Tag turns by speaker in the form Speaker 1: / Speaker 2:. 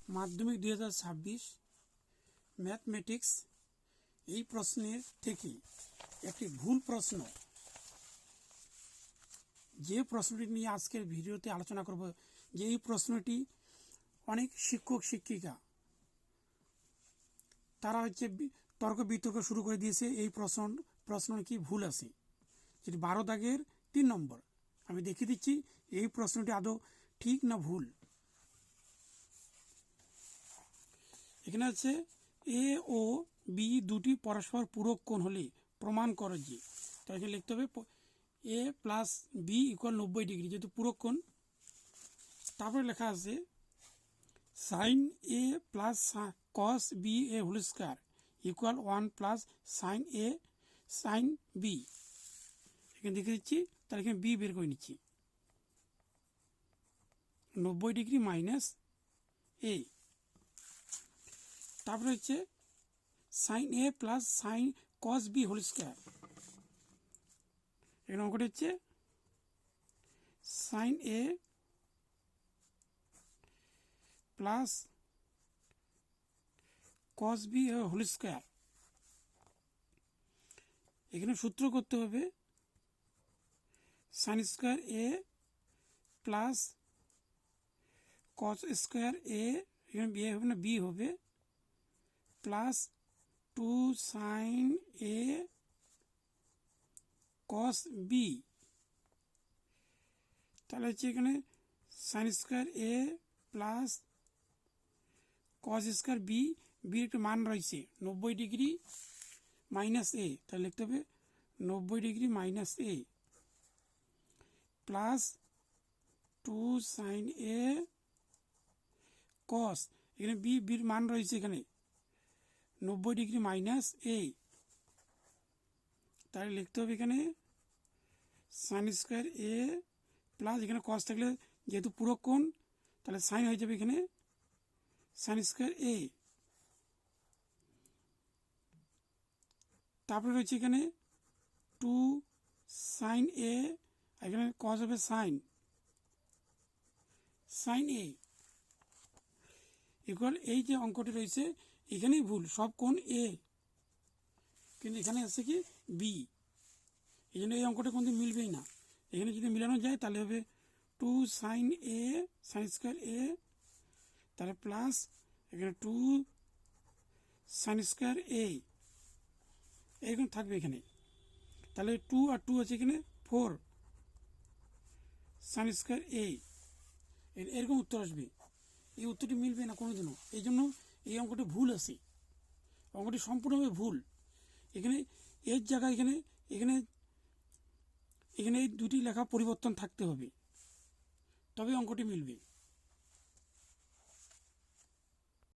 Speaker 1: মাধ্যমিক 2026 ম্যাথমেটিক্স এই প্রশ্নের থেকে একটি ভুল প্রশ্ন, যে প্রশ্নটি নিয়ে আজকের ভিডিওতে আলোচনা করব, যে এই প্রশ্নটি অনেক শিক্ষক শিক্ষিকা তারা তর্ক বিতর্ক শুরু করে দিয়েছে। এই প্রশ্ন কি ভুল আছে, যেটি 12 দাগের 3 নম্বর। আমি দেখিয়ে দিচ্ছি এই প্রশ্নটি আদৌ ঠিক না ভুল। এখানে আছে এ ও বি দুটি পরস্পর পূরক কোণ হলে প্রমাণ করো যে। তো এখানে লিখতে হবে এ প্লাস বি ইকুয়াল 90 ডিগ্রি, যেহেতু পূরক কোণ। তারপরে লেখা আছে sign A plus cos B A whole square equal 1 plus sign A sign B. এখানে দেখে দিচ্ছি, তাহলে এখানে বি বের করে নিচ্ছি। 90 ডিগ্রি মাইনাস এ, তারপরে হচ্ছে সাইন এ প্লাস সাইন কস বি হোল স্কয়ার। এখানে অঙ্কটা হচ্ছে সাইন এ plus cos B whole square. এখানে সূত্র করতে হবে সাইন স্কয়ার এ প্লাস কস স্কয়ার এ, এখানে বি হবে না, বি হবে প্লাস 2 সাইন এ কস বি। তাহলে হচ্ছে এখানে সাইন স্কয়ার এ প্লাস কস স্কয়ার বি, বির একটা মান রয়েছে 90 ডিগ্রি মাইনাস এ, তাহলে লিখতে হবে 90 ডিগ্রি মাইনাস এ প্লাস 2 সাইন এ কস, এখানে বির মান রয়েছে এখানে 90 ডিগ্রি মাইনাস এ, তাহলে লিখতে হবে এখানে সাইন স্কয়ার এ প্লাস, এখানে কস থাকলে যেহেতু পূরক কোণ তাহলে সাইন হয়ে যাবে এখানে সাইন স্কয়ার এ। তারপরে রয়েছে এখানে 2 সাইন এ, এখানে কস হবে সাইন এ ইকুয়াল, এই যে অঙ্কটি রয়েছে এখানেই ভুল, সব কোণ এ, কিন্তু এখানে আছে কি বি, এই জন্য এই অঙ্কটা কোনদিন মিলবেই না। এখানে যদি মিলানো যায় তাহলে হবে 2 সাইন এ সাইন স্কয়ার এ, তাহলে প্লাস এখানে 2 সাইন স্কয়ার এ, এরকম থাকবে এখানে। তাহলে 2 আর 2 আছে এখানে 4 সাইন স্কয়ার এ, এরকম উত্তর আসবে। এই উত্তরটি মিলবে না কোনোদিনও, এই জন্য এই অঙ্কটি ভুল আছে, অঙ্কটি সম্পূর্ণভাবে ভুল। এখানে এর জায়গায় এখানে এখানে এখানে এই দুটি লেখা পরিবর্তন থাকতে হবে, তবে অঙ্কটি মিলবে।